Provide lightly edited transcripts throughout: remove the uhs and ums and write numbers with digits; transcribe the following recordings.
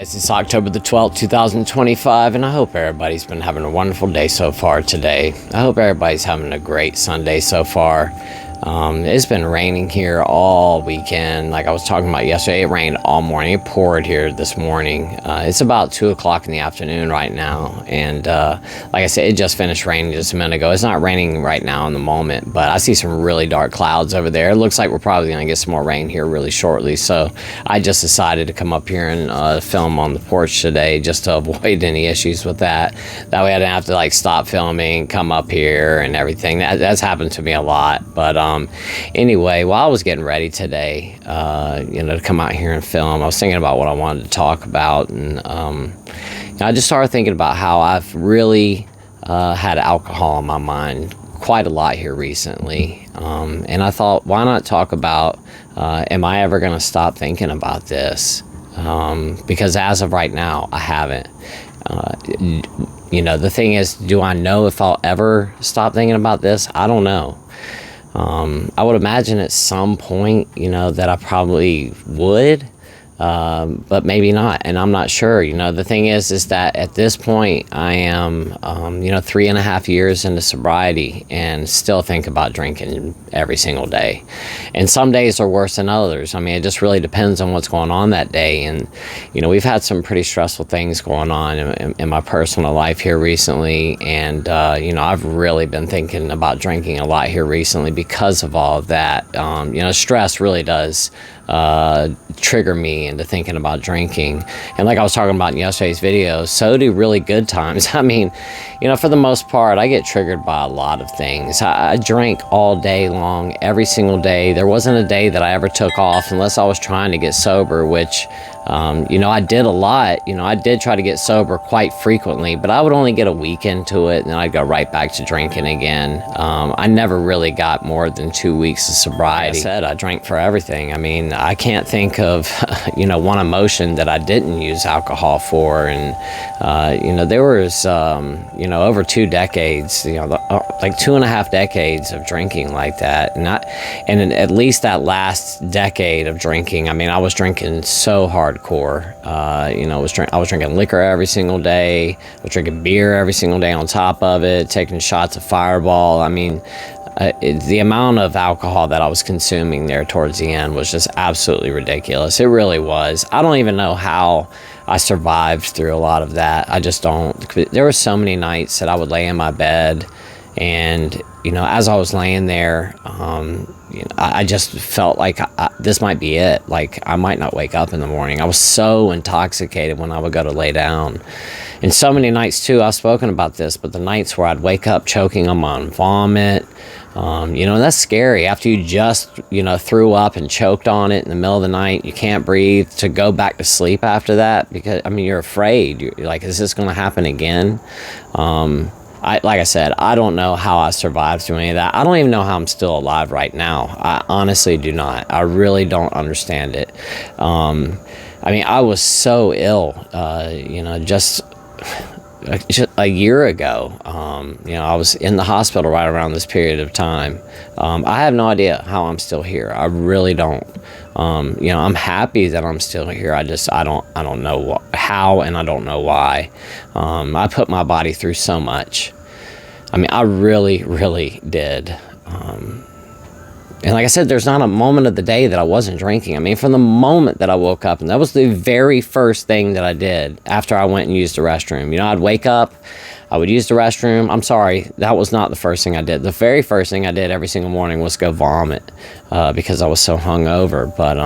It's October the 12th, 2025, and I hope everybody's been having a wonderful day so far today. I hope everybody's having a great Sunday so far. It's been raining here all weekend. Like I was talking about yesterday, it rained all morning. It poured here this morning. It's about 2 o'clock in the afternoon right now. And like I said, it just finished raining just a minute ago. It's not raining right now in the moment, but I see some really dark clouds over there. It looks like we're probably going to get some more rain here really shortly. So I just decided to come up here and film on the porch today just to avoid any issues with that. That way I didn't have to like stop filming, come up here and everything. That's happened to me a lot. But anyway, while I was getting ready today, to come out here and film, I was thinking about what I wanted to talk about, and I just started thinking about how I've really had alcohol on my mind quite a lot here recently, and I thought, why not talk about, am I ever going to stop thinking about this? Because as of right now, I haven't. The thing is, do I know if I'll ever stop thinking about this? I don't know. I would imagine at some point, that I probably would, but maybe not, and I'm not sure. The thing is that at this point I am, 3.5 years into sobriety and still think about drinking every single day. And some days are worse than others. I mean, it just really depends on what's going on that day. And, we've had some pretty stressful things going on in my personal life here recently. And, I've really been thinking about drinking a lot here recently because of all of that. Stress really does trigger me into thinking about drinking. And like I was talking about in yesterday's video, so do really good times. I mean, for the most part, I get triggered by a lot of things. I drank all day long, every single day. There wasn't a day that I ever took off unless I was trying to get sober, which I did a lot. I did try to get sober quite frequently, but I would only get a week into it and then I'd go right back to drinking again. I never really got more than 2 weeks of sobriety. Like I said, I drank for everything. I mean, I can't think of, one emotion that I didn't use alcohol for. And, there was, over 2 decades, like 2.5 decades of drinking like that. And in at least that last decade of drinking, I mean, I was drinking so hardcore. I was drinking liquor every single day. I was drinking beer every single day on top of it, taking shots of Fireball. I mean, the amount of alcohol that I was consuming there towards the end was just absolutely ridiculous. It really was. I don't even know how I survived through a lot of that. I just don't. There were so many nights that I would lay in my bed and, as I was laying there, I just felt like this might be it. Like, I might not wake up in the morning. I was so intoxicated when I would go to lay down. And so many nights, too, I've spoken about this, but the nights where I'd wake up choking on my own vomit, that's scary. After you just, threw up and choked on it in the middle of the night, you can't breathe, to go back to sleep after that, because, you're afraid. You're like, is this going to happen again? Like I said, I don't know how I survived through any of that. I don't even know how I'm still alive right now. I honestly do not. I really don't understand it. I was so ill, just a year ago. I was in the hospital right around this period of time. I have no idea how I'm still here. I really don't. I'm happy that I'm still here. I don't know how, and I don't know why. I put my body through so much. I really, really did. And like I said, there's not a moment of the day that I wasn't drinking. From the moment that I woke up, and that was the very first thing that I did after I went and used the restroom. I'd wake up, I would use the restroom. I'm sorry, that was not the first thing I did. The very first thing I did every single morning was go vomit because I was so hungover. But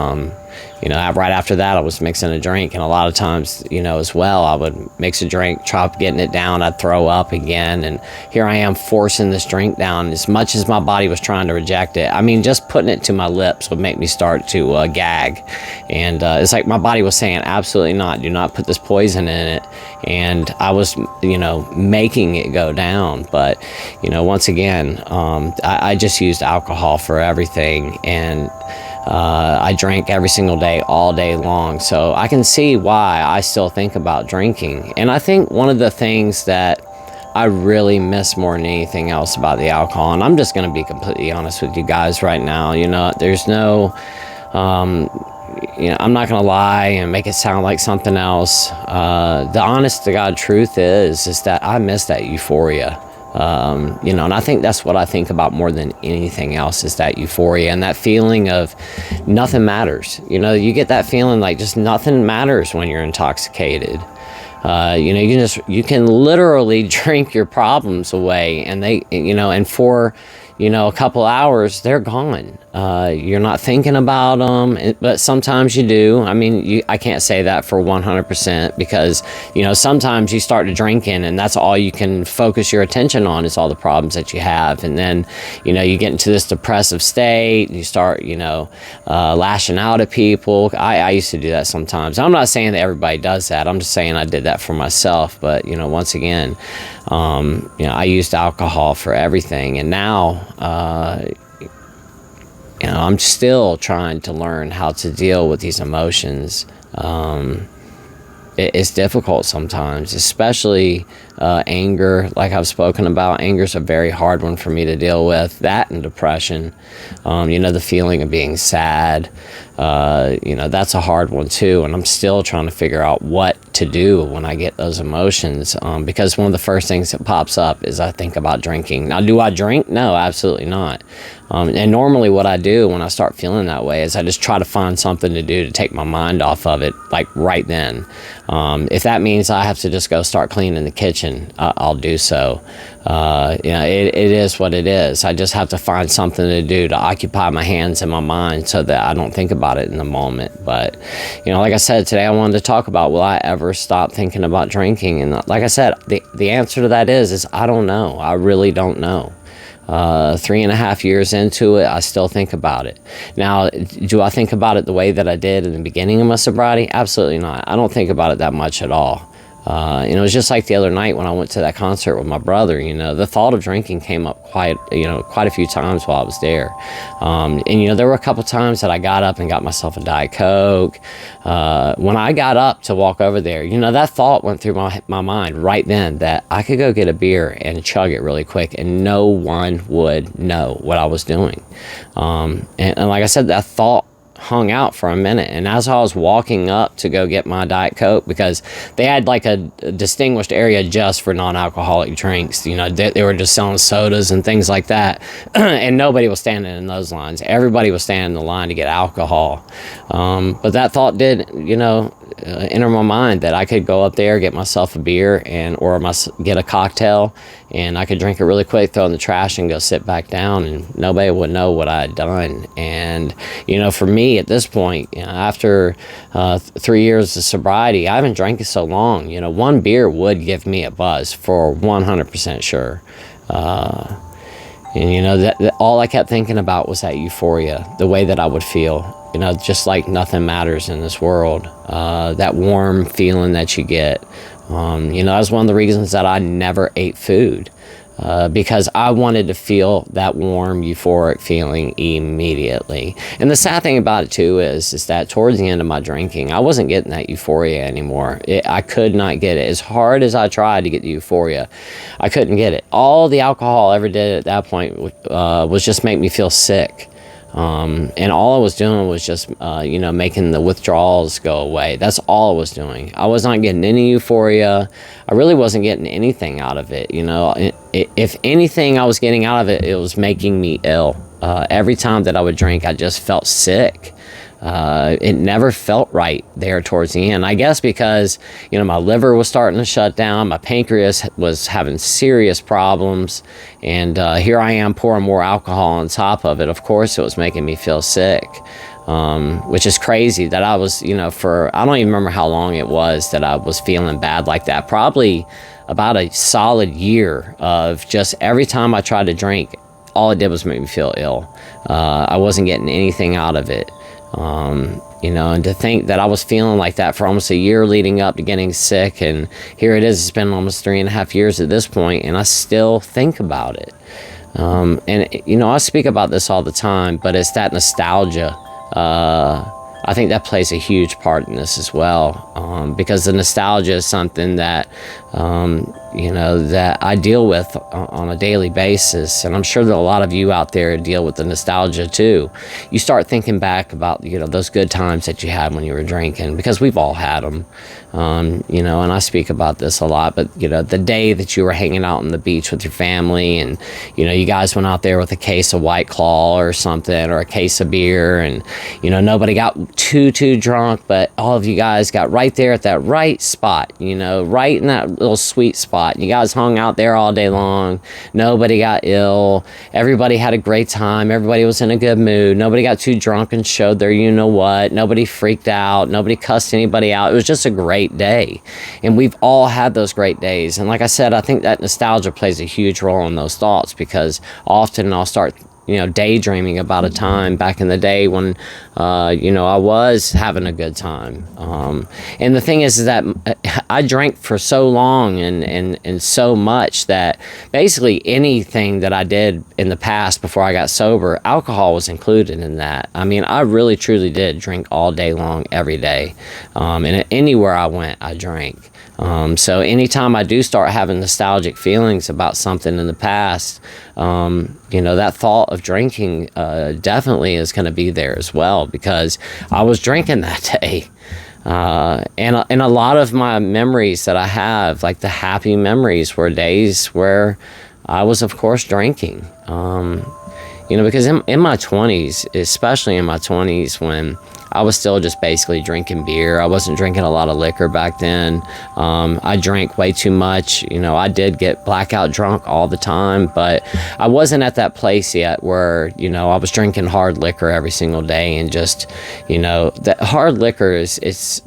right after that, I was mixing a drink, and a lot of times, as well, I would mix a drink, try getting it down, I'd throw up again, and here I am forcing this drink down as much as my body was trying to reject it. Just putting it to my lips would make me start to gag, and it's like my body was saying, absolutely not, do not put this poison in it, and I was, making it go down. But, once again, I just used alcohol for everything, and I drank every single day, all day long. So I can see why I still think about drinking. And I think one of the things that I really miss more than anything else about the alcohol, and I'm just going to be completely honest with you guys right now, there's no, I'm not gonna lie and make it sound like something else. The honest to God truth is that I miss that euphoria. And I think that's what I think about more than anything else, is that euphoria and that feeling of nothing matters. You get that feeling like just nothing matters when you're intoxicated. You can literally drink your problems away, and and for a couple hours they're gone. You're not thinking about them, but sometimes you do. I mean, I can't say that for 100%, because sometimes you start to drinking and that's all you can focus your attention on, is all the problems that you have, and then you get into this depressive state and you start lashing out at people. I used to do that sometimes. I'm not saying that everybody does that. I'm just saying I did that for myself. But once again, I used alcohol for everything, and now I'm still trying to learn how to deal with these emotions. It's difficult sometimes, especially anger. Like I've spoken about, anger is a very hard one for me to deal with. That and depression, the feeling of being sad, that's a hard one too. And I'm still trying to figure out what to do when I get those emotions, because one of the first things that pops up is I think about drinking. Now, do I drink? No, absolutely not. And normally what I do when I start feeling that way is I just try to find something to do to take my mind off of it, like right then. If that means I have to just go start cleaning the kitchen, I'll do so. It is what it is. I just have to find something to do to occupy my hands and my mind so that I don't think about it in the moment. But, like I said, today I wanted to talk about, will I ever stop thinking about drinking? And like I said, the answer to that is I don't know. I really don't know. 3.5 years into it, I still think about it. Now, do I think about it the way that I did in the beginning of my sobriety? Absolutely not. I don't think about it that much at all. It was just like the other night when I went to that concert with my brother. The thought of drinking came up quite a few times while I was there. There were a couple times that I got up and got myself a Diet Coke. When I got up to walk over there, that thought went through my mind right then, that I could go get a beer and chug it really quick and no one would know what I was doing. And like I said, that thought hung out for a minute, and as I was walking up to go get my Diet Coke, because they had like a distinguished area just for non-alcoholic drinks, they were just selling sodas and things like that, and nobody was standing in those lines. Everybody was standing in the line to get alcohol, but that thought did enter my mind that I could go up there, get myself a beer or get a cocktail, and I could drink it really quick, throw it in the trash, and go sit back down, and nobody would know what I had done. And for me at this point, after 3 years of sobriety, I haven't drank it so long. One beer would give me a buzz for 100% sure. That all I kept thinking about was that euphoria, the way that I would feel, just like nothing matters in this world. That warm feeling that you get. That was one of the reasons that I never ate food, because I wanted to feel that warm, euphoric feeling immediately. And the sad thing about it too is that towards the end of my drinking, I wasn't getting that euphoria anymore. I could not get it. As hard as I tried to get the euphoria, I couldn't get it. All the alcohol ever did at that point was just make me feel sick. And all I was doing was just, making the withdrawals go away. That's all I was doing. I was not getting any euphoria. I really wasn't getting anything out of it. If anything I was getting out of it, it was making me ill. Every time that I would drink, I just felt sick. It never felt right there towards the end. I guess because, my liver was starting to shut down. My pancreas was having serious problems. And here I am pouring more alcohol on top of it. Of course, it was making me feel sick, which is crazy that I was, I don't even remember how long it was that I was feeling bad like that. Probably about a solid year of just every time I tried to drink, all it did was make me feel ill. I wasn't getting anything out of it. And to think that I was feeling like that for almost a year leading up to getting sick, and here it is, it's been almost 3.5 years at this point, and I still think about it. I speak about this all the time, but it's that nostalgia. I think that plays a huge part in this as well, because the nostalgia is something that, that I deal with on a daily basis. And I'm sure that a lot of you out there deal with the nostalgia too. You start thinking back about, those good times that you had when you were drinking, because we've all had them. And I speak about this a lot, but, the day that you were hanging out on the beach with your family and, you guys went out there with a case of White Claw or something, or a case of beer, and, nobody got too drunk, but all of you guys got right there at that right spot, right in that little sweet spot. And you guys hung out there all day long. Nobody got ill. Everybody had a great time. Everybody was in a good mood. Nobody got too drunk and showed their what. Nobody freaked out. Nobody cussed anybody out. It was just a great day. And we've all had those great days. And like I said, I think that nostalgia plays a huge role in those thoughts, because often I'll start daydreaming about a time back in the day when, I was having a good time. And the thing is that I drank for so long and so much that basically anything that I did in the past before I got sober, alcohol was included in that. I mean, I really truly did drink all day long, every day. And anywhere I went, I drank. So anytime I do start having nostalgic feelings about something in the past, that thought of drinking definitely is going to be there as well, because I was drinking that day. And a lot of my memories that I have, like the happy memories, were days where I was, of course, drinking. Because in my 20s, especially in my 20s, when I was still just basically drinking beer. I wasn't drinking a lot of liquor back then. I drank way too much. I did get blackout drunk all the time, but I wasn't at that place yet where, I was drinking hard liquor every single day. And just, that hard liquor it's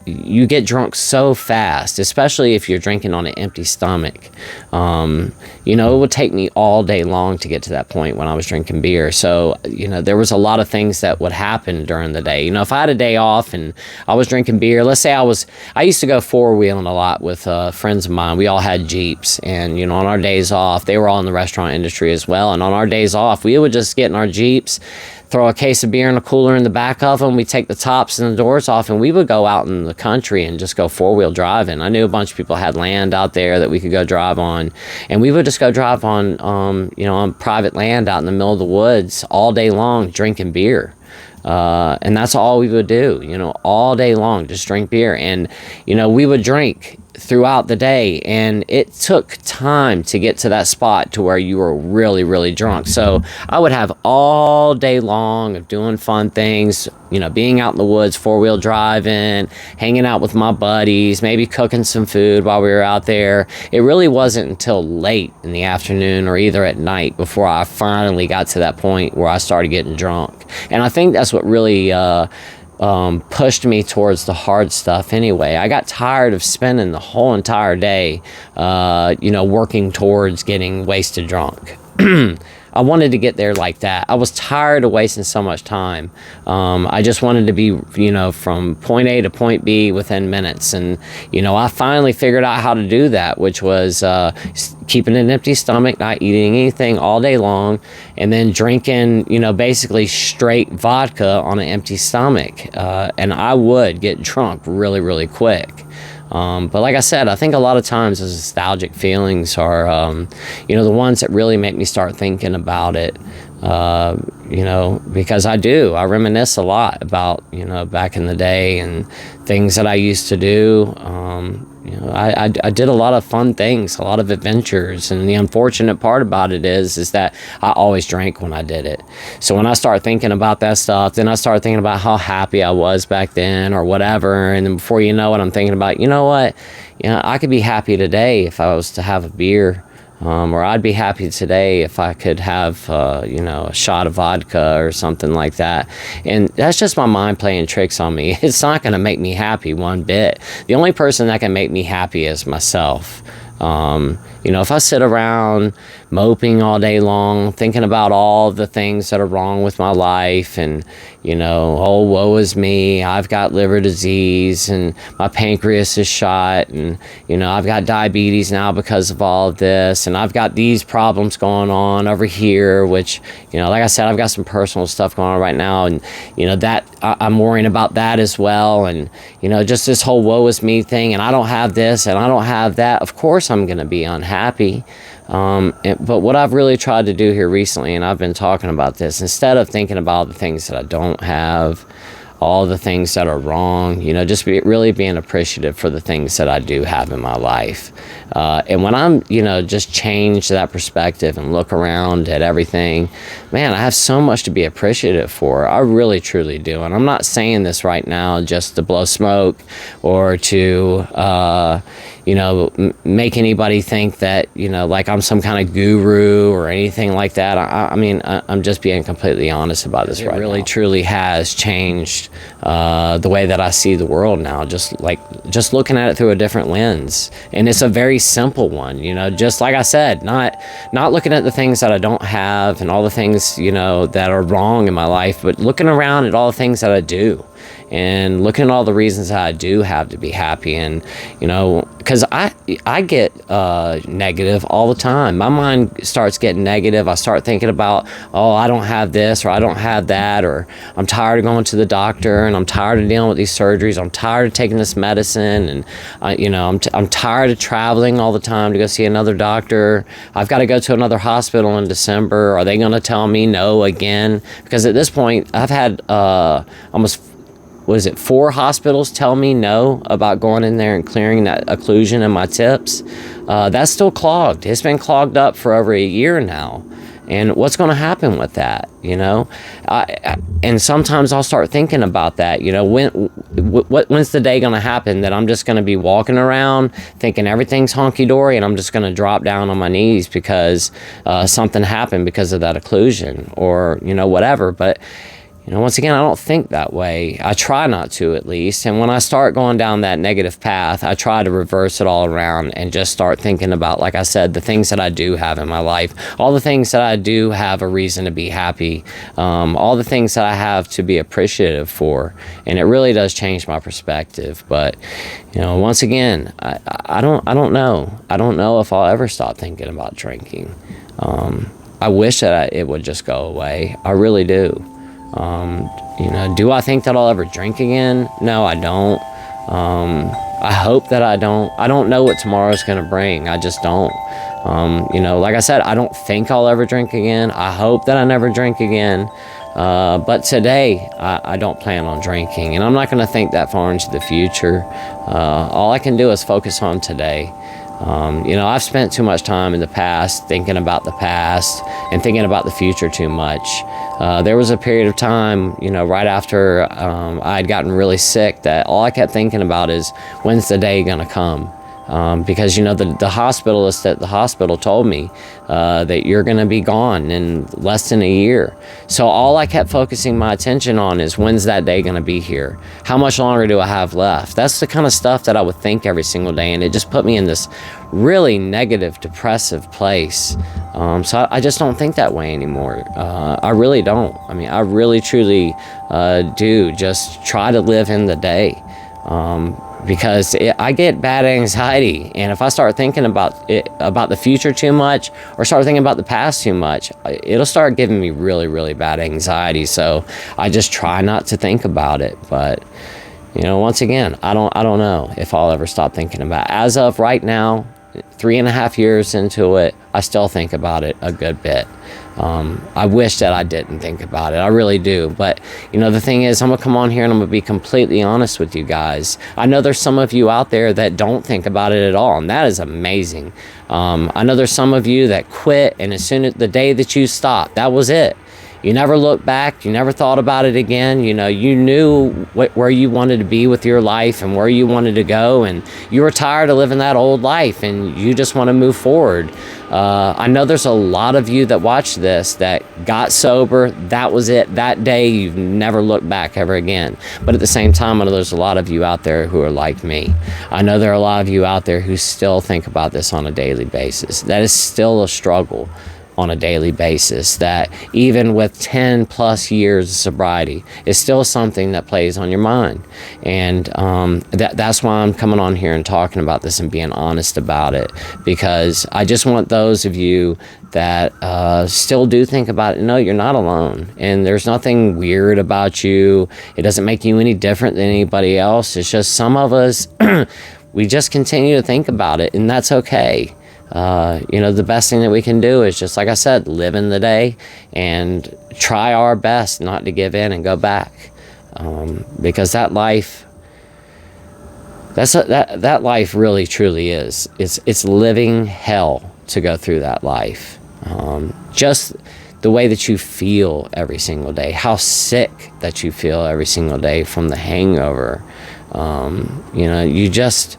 you get drunk so fast, especially if you're drinking on an empty stomach. It would take me all day long to get to that point when I was drinking beer. So, there was a lot of things that would happen during the day. If I had a day off and I was drinking beer, let's say I used to go four-wheeling a lot with friends of mine. We all had Jeeps, and, on our days off, they were all in the restaurant industry as well. And on our days off, we would just get in our Jeeps, throw a case of beer in a cooler in the back of them. We'd take the tops and the doors off, and we would go out in the country and just go four-wheel driving. I knew a bunch of people had land out there that we could go drive on, and we would just go drive on, on private land out in the middle of the woods all day long, drinking beer. And that's all we would do, all day long, just drink beer. And, we would drink throughout the day, and it took time to get to that spot to where you were really, really drunk. So I would have all day long of doing fun things, being out in the woods, four-wheel driving, hanging out with my buddies, maybe cooking some food while we were out there. It really wasn't until late in the afternoon or either at night before I finally got to that point where I started getting drunk. And I think that's what really pushed me towards the hard stuff anyway. I got tired of spending the whole entire day, working towards getting wasted drunk. I wanted to get there like that. I was tired of wasting so much time. I just wanted to be, from point A to point B within minutes. And, I finally figured out how to do that, which was keeping an empty stomach, not eating anything all day long, and then drinking, basically straight vodka on an empty stomach. And I would get drunk really, really quick. But like I said, I think a lot of times those nostalgic feelings are, the ones that really make me start thinking about it, because I reminisce a lot about, back in the day and things that I used to do. I did a lot of fun things, a lot of adventures, and the unfortunate part about it is that I always drank when I did it. So when I start thinking about that stuff, then I start thinking about how happy I was back then or whatever, and then before you know it, I'm thinking about, I could be happy today if I was to have a beer. Or I'd be happy today if I could have, a shot of vodka or something like that. And that's just my mind playing tricks on me. It's not going to make me happy one bit. The only person that can make me happy is myself. You know, if I sit around moping all day long, thinking about all the things that are wrong with my life and, you know, oh, woe is me, I've got liver disease and my pancreas is shot and, you know, I've got diabetes now because of all of this and I've got these problems going on over here, which, you know, like I said, I've got some personal stuff going on right now and, you know, that I'm worrying about that as well. And, you know, just this whole woe is me thing and I don't have this and I don't have that. Of course I'm going to be unhappy. But what I've really tried to do here recently, and I've been talking about this, instead of thinking about the things that I don't have, all the things that are wrong, you know, just really being appreciative for the things that I do have in my life. And when I'm, you know, just change that perspective and look around at everything, man, I have so much to be appreciative for. I really, truly do. And I'm not saying this right now just to blow smoke or to, you know, make anybody think that, you know, like I'm some kind of guru or anything like that. I mean, I'm just being completely honest about this right now. It really, truly has changed the way that I see the world now, just looking at it through a different lens. And it's a very simple one, you know, just like I said, not looking at the things that I don't have and all the things, you know, that are wrong in my life, but looking around at all the things that I do. And looking at all the reasons that I do have to be happy. And, you know, because I get negative all the time. My mind starts getting negative. I start thinking about, oh, I don't have this or I don't have that, or I'm tired of going to the doctor and I'm tired of dealing with these surgeries. I'm tired of taking this medicine and, you know, I'm tired of traveling all the time to go see another doctor. I've got to go to another hospital in December. Are they going to tell me no again? Because at this point, I've had almost 4 hospitals tell me no about going in there and clearing that occlusion in my tips. That's still clogged. It's been clogged up for over a year now. And what's going to happen with that, you know? And sometimes I'll start thinking about that, you know, when's the day going to happen that I'm just going to be walking around thinking everything's honky-dory and I'm just going to drop down on my knees because something happened because of that occlusion or, you know, whatever. But you know, once again, I don't think that way. I try not to, at least. And when I start going down that negative path, I try to reverse it all around and just start thinking about, like I said, the things that I do have in my life, all the things that I do have a reason to be happy, all the things that I have to be appreciative for. And it really does change my perspective. But, you know, once again, I don't know. I don't know if I'll ever stop thinking about drinking. I wish that it would just go away. I really do. You know, do I think that I'll ever drink again? No, I don't. I hope that I don't. I don't know what tomorrow's going to bring. I just don't. You know, like I said, I don't think I'll ever drink again. I hope that I never drink again. But today, I don't plan on drinking. And I'm not going to think that far into the future. All I can do is focus on today. You know, I've spent too much time in the past thinking about the past and thinking about the future too much. There was a period of time, you know, right after I had gotten really sick that all I kept thinking about is when's the day gonna come? Because, you know, the hospitalist at the hospital told me that you're going to be gone in less than a year. So all I kept focusing my attention on is when's that day going to be here? How much longer do I have left? That's the kind of stuff that I would think every single day. And it just put me in this really negative, depressive place. So I just don't think that way anymore. I really don't. I mean, I really, truly do just try to live in the day. Because I get bad anxiety, and if I start thinking about the future too much or start thinking about the past too much, it'll start giving me really, really bad anxiety. So I just try not to think about it. But, you know, once again, I don't know if I'll ever stop thinking about it. As of right now, 3.5 years into it, I still think about it a good bit. I wish that I didn't think about it. I really do. But, you know, the thing is, I'm going to come on here and I'm going to be completely honest with you guys. I know there's some of you out there that don't think about it at all, and that is amazing. I know there's some of you that quit, and as soon as the day that you stopped, that was it. You never looked back. You never thought about it again. You know, you knew where you wanted to be with your life and where you wanted to go, and you were tired of living that old life, and you just want to move forward. I know there's a lot of you that watch this that got sober. That was it. That day, you've never looked back ever again. But at the same time, I know there's a lot of you out there who are like me. I know there are a lot of you out there who still think about this on a daily basis. That is still a struggle on a daily basis, that even with 10 plus years of sobriety, is still something that plays on your mind. And that's why I'm coming on here and talking about this and being honest about it, because I just want those of you that still do think about it, no, you're not alone, and there's nothing weird about you. It doesn't make you any different than anybody else. It's just some of us we just continue to think about it, and that's okay. You know, the best thing that we can do is just, like I said, live in the day and try our best not to give in and go back. Because that life, that life really truly is. It's living hell to go through that life. Just the way that you feel every single day, how sick that you feel every single day from the hangover. You know, you just...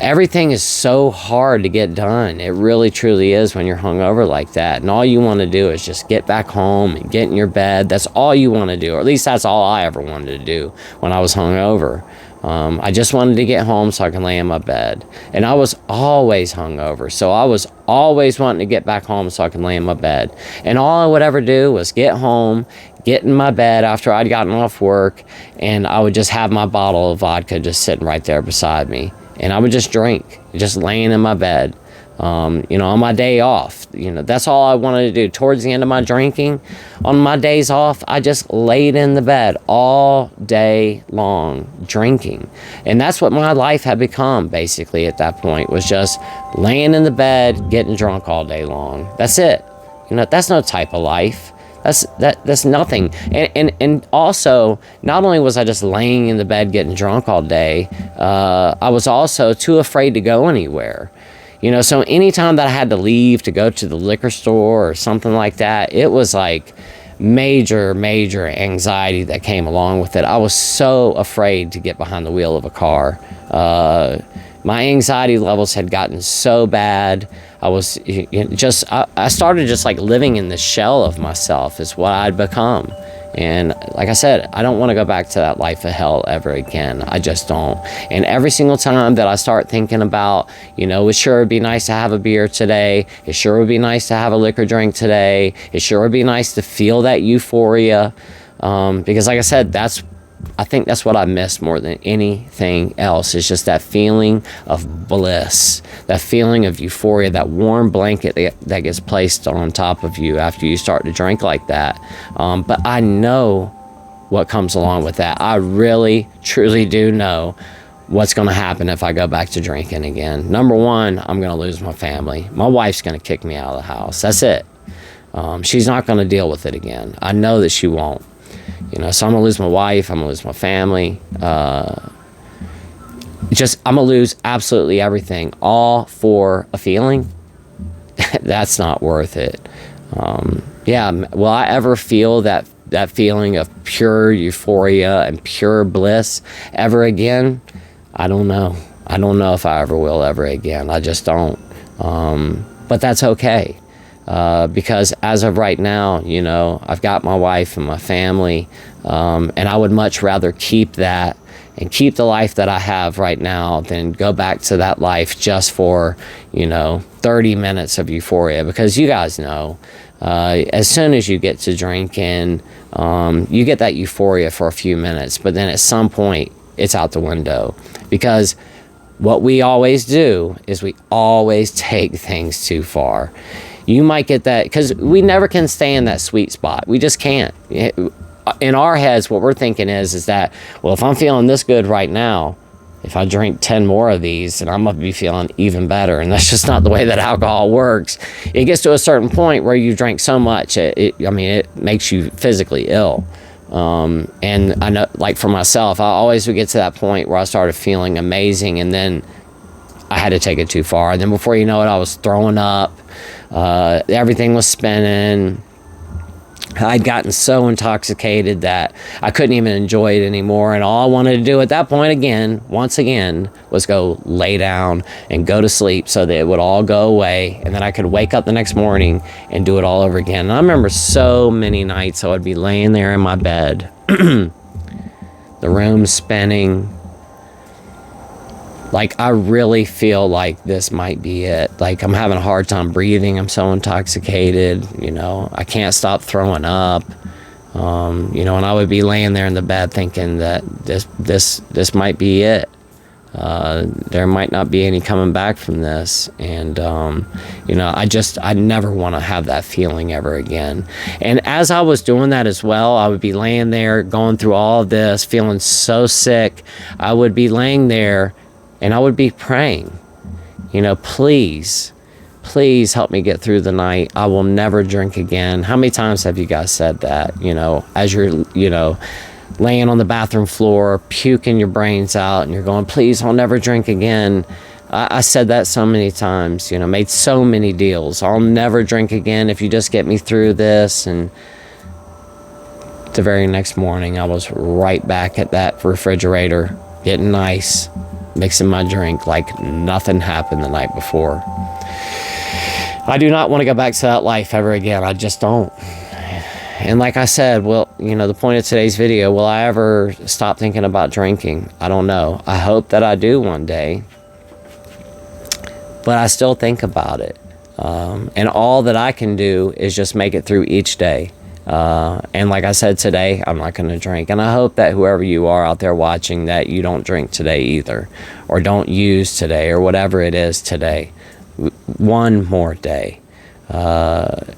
Everything is so hard to get done. It really truly is when you're hungover like that. And all you want to do is just get back home and get in your bed. That's all you want to do. Or at least that's all I ever wanted to do when I was hungover. I just wanted to get home so I can lay in my bed. And I was always hungover. So I was always wanting to get back home so I can lay in my bed. And all I would ever do was get home, get in my bed after I'd gotten off work, and I would just have my bottle of vodka just sitting right there beside me. And I would just drink, just laying in my bed, you know, on my day off. You know, that's all I wanted to do. Towards the end of my drinking, on my days off, I just laid in the bed all day long drinking. And that's what my life had become, basically, at that point, was just laying in the bed, getting drunk all day long. That's it. You know, that's no type of life. That's nothing. And also, not only was I just laying in the bed getting drunk all day, I was also too afraid to go anywhere. You know, so anytime that I had to leave to go to the liquor store or something like that, it was like major anxiety that came along with it. I was so afraid to get behind the wheel of a car. My anxiety levels had gotten so bad. I started just like living in the shell of myself is what I'd become. And like I said, I don't want to go back to that life of hell ever again. I just don't. And every single time that I start thinking about, you know, it sure would be nice to have a beer today. It sure would be nice to have a liquor drink today. It sure would be nice to feel that euphoria. Because like I said, I think that's what I miss more than anything else. It's just that feeling of bliss, that feeling of euphoria, that warm blanket that gets placed on top of you after you start to drink like that. But I know what comes along with that. I really, truly do know what's going to happen if I go back to drinking again. Number one, I'm going to lose my family. My wife's going to kick me out of the house. That's it. She's not going to deal with it again. I know that she won't. You know, so I'm going to lose my wife. I'm going to lose my family. I'm going to lose absolutely everything, all for a feeling. That's not worth it. Will I ever feel that feeling of pure euphoria and pure bliss ever again? I don't know. I don't know if I ever will ever again. I just don't. But that's okay. Because as of right now, you know, I've got my wife and my family, and I would much rather keep that and keep the life that I have right now than go back to that life just for, you know, 30 minutes of euphoria. Because you guys know, as soon as you get to drinking, you get that euphoria for a few minutes, but then at some point it's out the window. Because what we always do is we always take things too far. You might get that, because we never can stay in that sweet spot. We just can't. In our heads, what we're thinking is that, well, if I'm feeling this good right now, if I drink 10 more of these, then I'm going to be feeling even better. And that's just not the way that alcohol works. It gets to a certain point where you drink so much, it makes you physically ill. And I know, like for myself, I always would get to that point where I started feeling amazing, and then I had to take it too far. And then before you know it, I was throwing up. Everything was spinning. I'd gotten so intoxicated that I couldn't even enjoy it anymore. And all I wanted to do at that point once again, was go lay down and go to sleep so that it would all go away. And then I could wake up the next morning and do it all over again. And I remember so many nights I would be laying there in my bed, the room spinning. Like, I really feel like this might be it. Like, I'm having a hard time breathing. I'm so intoxicated. You know, I can't stop throwing up. You know, and I would be laying there in the bed thinking that this might be it. There might not be any coming back from this. And, you know, I never want to have that feeling ever again. And as I was doing that as well, I would be laying there going through all of this, feeling so sick. I would be laying there and I would be praying, you know, please help me get through the night. I will never drink again. How many times have you guys said that, you know, as you're, you know, laying on the bathroom floor, puking your brains out, and you're going, please, I'll never drink again. I said that so many times, you know, made so many deals. I'll never drink again if you just get me through this. And the very next morning, I was right back at that refrigerator, getting nice, mixing my drink like nothing happened the night before. I do not want to go back to that life ever again. I just don't. And like I said, well, you know, the point of today's video, will I ever stop thinking about drinking? I don't know. I hope that I do one day. But I still think about it. And all that I can do is just make it through each day. And like I said today, I'm not going to drink. And I hope that whoever you are out there watching, that you don't drink today either, or don't use today, or whatever it is today. One more day.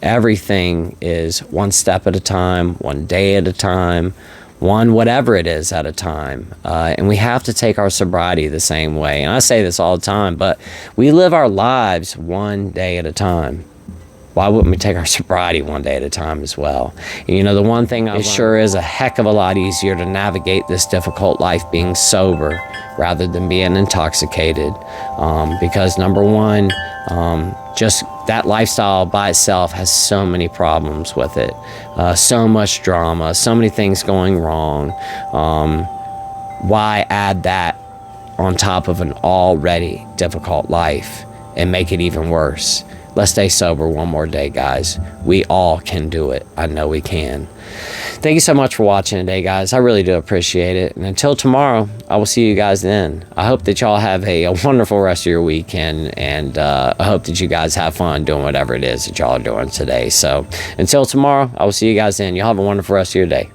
Everything is one step at a time, one day at a time, one whatever it is at a time. And we have to take our sobriety the same way. And I say this all the time, but we live our lives one day at a time. Why wouldn't we take our sobriety one day at a time as well? And, you know, the one thing it sure is a heck of a lot easier to navigate this difficult life being sober rather than being intoxicated. Because number one, just that lifestyle by itself has so many problems with it. So much drama, so many things going wrong. Why add that on top of an already difficult life and make it even worse? Let's stay sober one more day, guys. We all can do it. I know we can. Thank you so much for watching today, guys. I really do appreciate it. And until tomorrow, I will see you guys then. I hope that y'all have a wonderful rest of your weekend. And I hope that you guys have fun doing whatever it is that y'all are doing today. So until tomorrow, I will see you guys then. Y'all have a wonderful rest of your day.